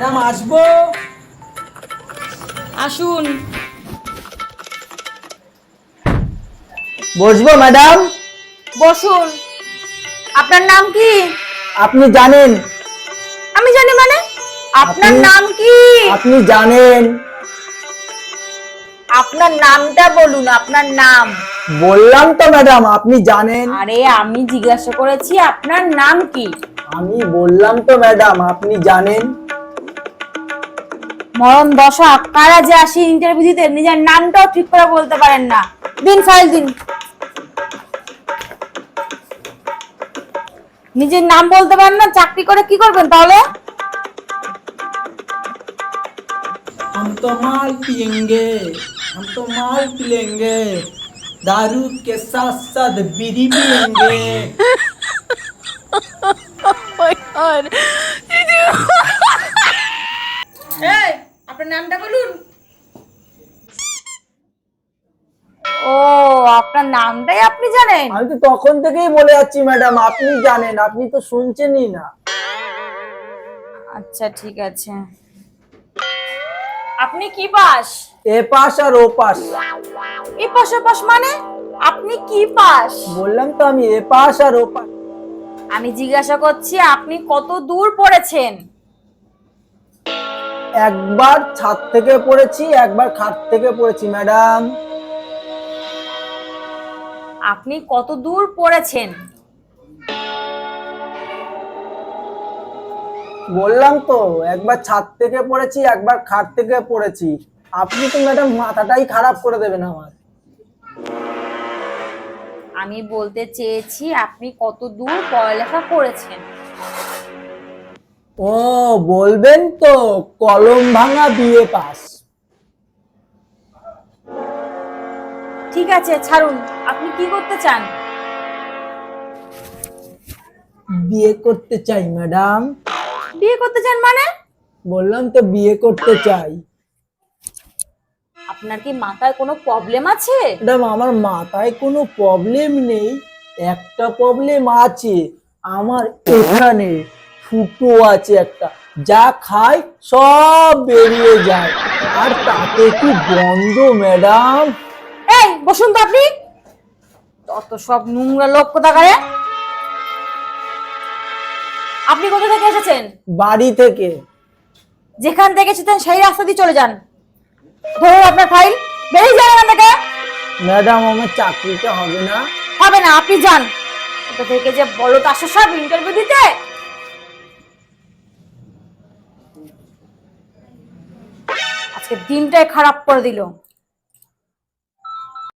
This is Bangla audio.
ম্যাডাম আসবো। আসুন। বসবো ম্যাডাম? বসুন। আপনার নাম কি? আপনি জানেন? আমি জানি মানে? আপনার আপনি নাম কি? আপনি জানেন? আপনার নামটা বলুন, আপনার নাম। বললাম তো ম্যাডাম আপনি জানেন। আরে আমি জিজ্ঞাসা করেছি আপনার নাম কি? আমি বললাম তো ম্যাডাম আপনি জানেন। মরণ দশা, কারা যে আসি ইন্টারভিউ দিতে নিজের নামটাও ঠিক করে বলতে পারেন না। দিন, ফাইল দিন। নিজের নাম বলতে পারেন না, চাকরি করে কি করবেন তাহলে? हम तो माल पियेंगे, हम तो माल पिलेंगे, दारू के साथ साथ बीड़ी पियेंगे। এই, আপনার নামটা বলুন। ও, আপনার নামটাই আপনি জানেন? আমি তো তখন থেকেই বলে যাচ্ছি ম্যাডাম আপনি জানেন, আপনি তো শুনছেনই না। আচ্ছা ঠিক আছে। আপনি কি পাস? এ পাশ আর ও পাশ। এই পাশ ও পাশ মানে? আপনি কি পাস? বললাম তো আমি এ পাশ আর ও পাশ। আমি জিজ্ঞাসা করছি আপনি কত দূর পড়েছেন? একবার ছাদ থেকে পড়েছি, একবার খাট থেকে পড়েছি ম্যাডাম। আপনি কত দূর পড়েছেন? বললাম তো একবার ছাদ থেকে পড়েছি, একবার খাট থেকে পড়েছি। আপনি তো ম্যাডাম মাথাটাই খারাপ করে দেবেন আমার। আমি বলতে চেয়েছি আপনি কত দূর পড়ালেখা করেছেন? ও, বলবেন তো কলম ভাঙা বিএ পাস। ঠিক আছে ছাড়ুন, আপনি কি করতে চান? বিয়ে করতে চাই ম্যাডাম। বিয়ে করতে চান মানে? বললাম তো বিয়ে করতে চাই। আপনার কি মাথায় কোনো প্রবলেম আছে? ম্যাডাম আমার মাথায় কোনো প্রবলেম নেই, একটা প্রবলেম আছে। আমার এখানে ফুটো আছে একটা, যা খাই সব বেরিয়ে যায়, আর তাতে কি গন্ধ ম্যাডাম। এই বসুন তো আপনি। তত সব নোংরা লোক কোথাকারে। আপনি কোথা থেকে এসেছেন? বাড়ি থেকে। যেখান থেকে এসেছেন সেই রাস্তা দিয়ে চলে যান। ধরুন আপনার ফাইল, বেরিয়ে যান এখান থেকে। ম্যাডাম আমার চাকরিটা হবে না? হবে না, আপনি যান। কোথা থেকে যে বলো তো আসো সব ইন্টারভিউ দিতে। আজকে দিনটাই খারাপ করে দিল।